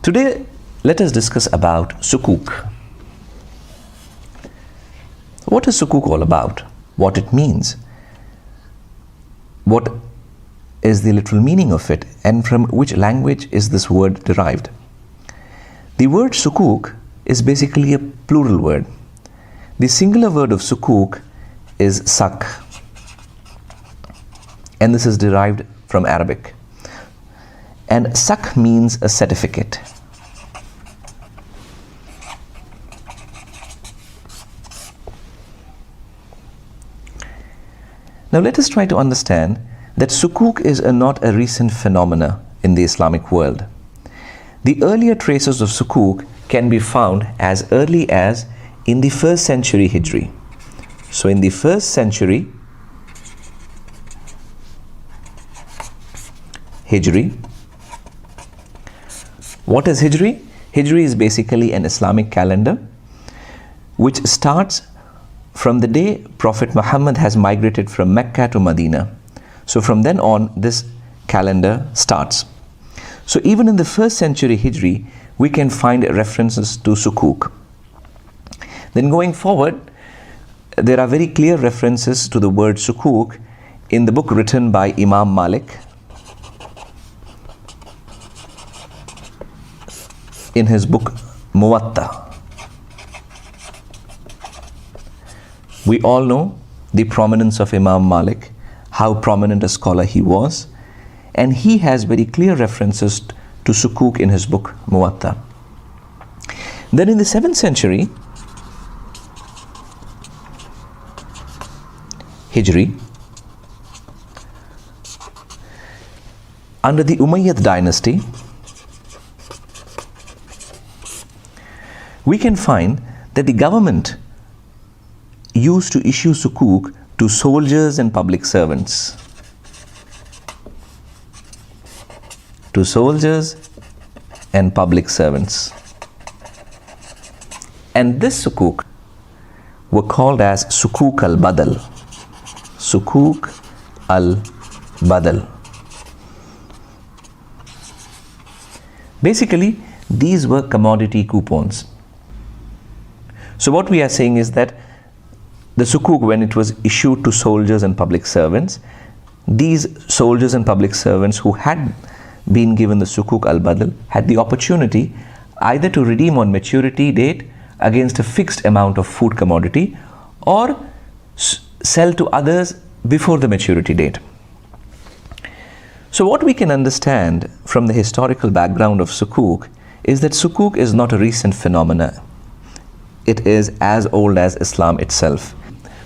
Today, let us discuss about Sukuk. What is Sukuk all about? What it means? What is the literal meaning of it? And from which language is this word derived? The word Sukuk is basically a plural word. The singular word of Sukuk is sak, and this is derived from Arabic. And sak means a certificate. Now let us try to understand that Sukuk is not a recent phenomena in the Islamic world. The earlier traces of Sukuk can be found as early as in the 1st century Hijri. So in the 1st century Hijri. What is Hijri? Hijri is basically an Islamic calendar which starts from the day Prophet Muhammad has migrated from Mecca to Medina. So from then on, this calendar starts. So even in the 1st century Hijri, we can find references to Sukuk. Then going forward, there are very clear references to the word Sukuk in the book written by Imam Malik in his book Muwatta. We all know the prominence of Imam Malik, how prominent a scholar he was, and he has very clear references to Sukuk in his book Muwatta. Then in the 7th century Hijri, under the Umayyad dynasty, we can find that the government used to issue Sukuk to soldiers and public servants. To soldiers and public servants. And this Sukuk were called as Sukuk al-Badal. Sukuk al-Badal. Basically, these were commodity coupons. So what we are saying is that the Sukuk, when it was issued to soldiers and public servants, these soldiers and public servants who had been given the Sukuk al-Badal had the opportunity either to redeem on maturity date against a fixed amount of food commodity or sell to others before the maturity date. So what we can understand from the historical background of Sukuk is that Sukuk is not a recent phenomena. It is as old as Islam itself.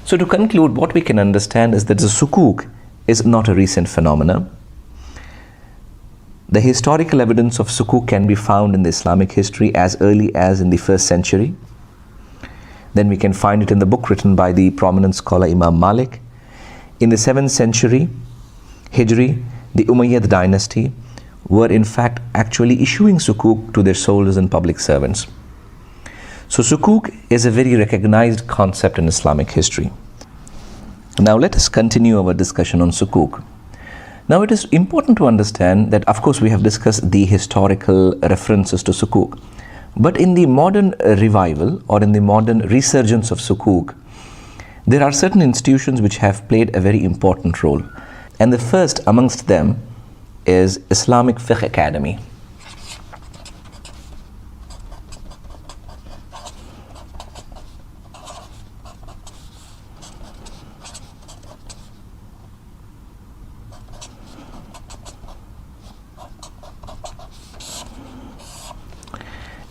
So to conclude, what we can understand is that the Sukuk is not a recent phenomena. The historical evidence of Sukuk can be found in the Islamic history as early as in the 1st century. Then we can find it in the book written by the prominent scholar Imam Malik. In the 7th century Hijri, the Umayyad dynasty were in fact actually issuing Sukuk to their soldiers and public servants. So Sukuk is a very recognized concept in Islamic history. Now let us continue our discussion on Sukuk. Now it is important to understand that of course we have discussed the historical references to Sukuk. But in the modern revival or in the modern resurgence of Sukuk, there are certain institutions which have played a very important role. And the first amongst them is Islamic Fiqh Academy.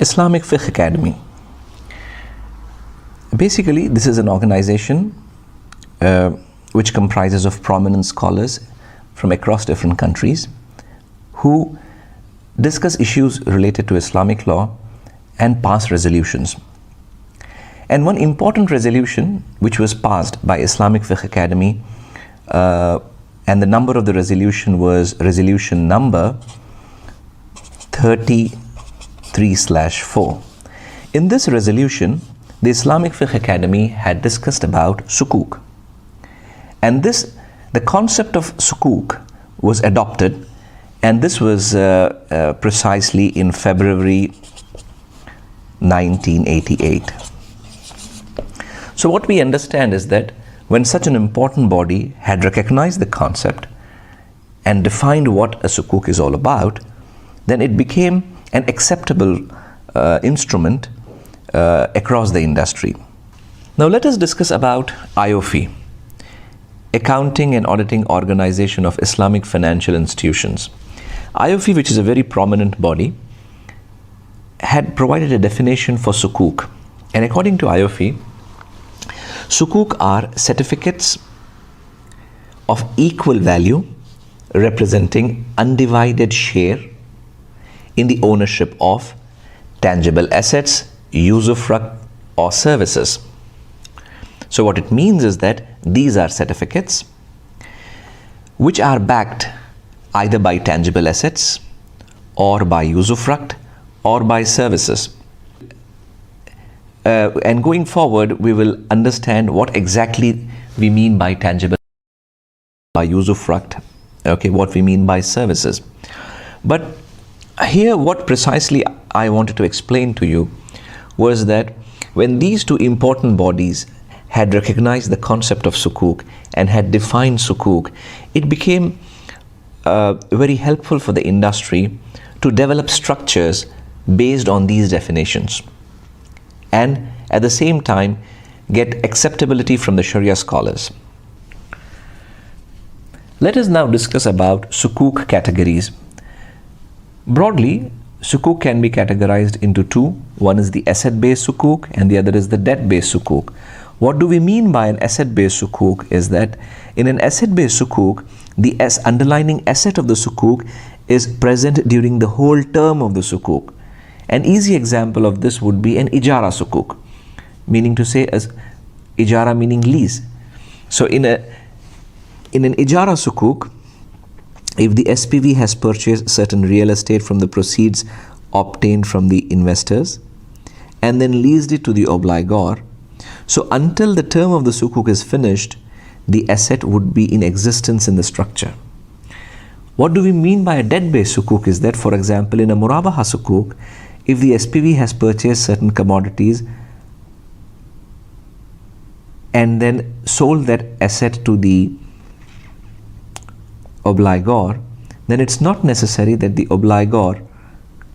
Islamic Fiqh Academy. Basically, this is an organization which comprises of prominent scholars from across different countries who discuss issues related to Islamic law and pass resolutions. And one important resolution which was passed by Islamic Fiqh Academy, and the number of the resolution was resolution number 33/4. In this resolution, the Islamic Fiqh Academy had discussed about Sukuk. And the concept of Sukuk was adopted And this was precisely in February 1988. So what we understand is that when such an important body had recognized the concept and defined what a sukuk is all about, then it became an acceptable instrument across the industry. Now let us discuss about IOFI, Accounting and Auditing Organization of Islamic Financial Institutions. IOFI, which is a very prominent body, had provided a definition for sukuk. And according to IOFI, sukuk are certificates of equal value representing undivided share in the ownership of tangible assets, usufruct, or services. So what it means is that these are certificates which are backed either by tangible assets or by usufruct or by services. And going forward, we will understand what exactly we mean by tangible, by usufruct, okay, what we mean by services. But here what precisely I wanted to explain to you was that when these two important bodies had recognized the concept of sukuk and had defined sukuk, it became very helpful for the industry to develop structures based on these definitions and at the same time get acceptability from the Sharia scholars. Let us now discuss about sukuk categories. Broadly, sukuk can be categorized into two. One is the asset-based sukuk and the other is the debt-based sukuk. What do we mean by an asset-based sukuk is that in an asset-based sukuk, the underlying asset of the sukuk is present during the whole term of the sukuk. An easy example of this would be an ijara sukuk, meaning to say as ijara meaning lease. So in an ijara sukuk, if the SPV has purchased certain real estate from the proceeds obtained from the investors and then leased it to the obligor, so until the term of the sukuk is finished, the asset would be in existence in the structure. What do we mean by a debt-based sukuk is that, for example, in a murabaha sukuk, if the SPV has purchased certain commodities and then sold that asset to the obligor, then it's not necessary that the obligor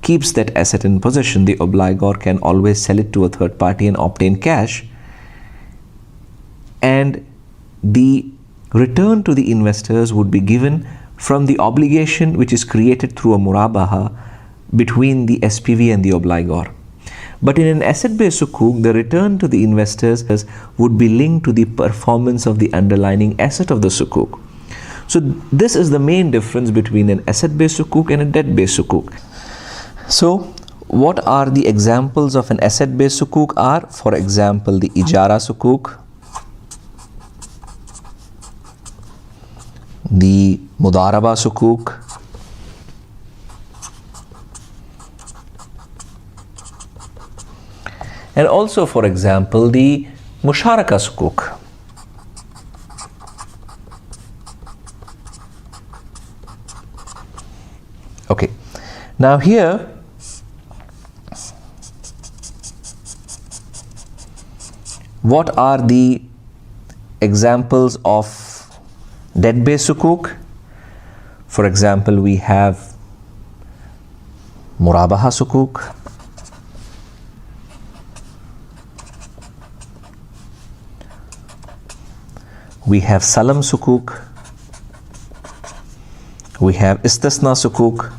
keeps that asset in possession. The obligor can always sell it to a third party and obtain cash, and the return to the investors would be given from the obligation which is created through a murabaha between the SPV and the obligor. But in an asset-based sukuk, the return to the investors would be linked to the performance of the underlying asset of the sukuk. So this is the main difference between an asset-based sukuk and a debt-based sukuk. So what are the examples of an asset-based sukuk are? For example, the ijara sukuk, the mudaraba sukuk, and also, for example, the musharaka sukuk. Okay, now here what are the examples of debt-based sukuk? For example, we have murabaha sukuk, we have salam sukuk, we have istisna sukuk,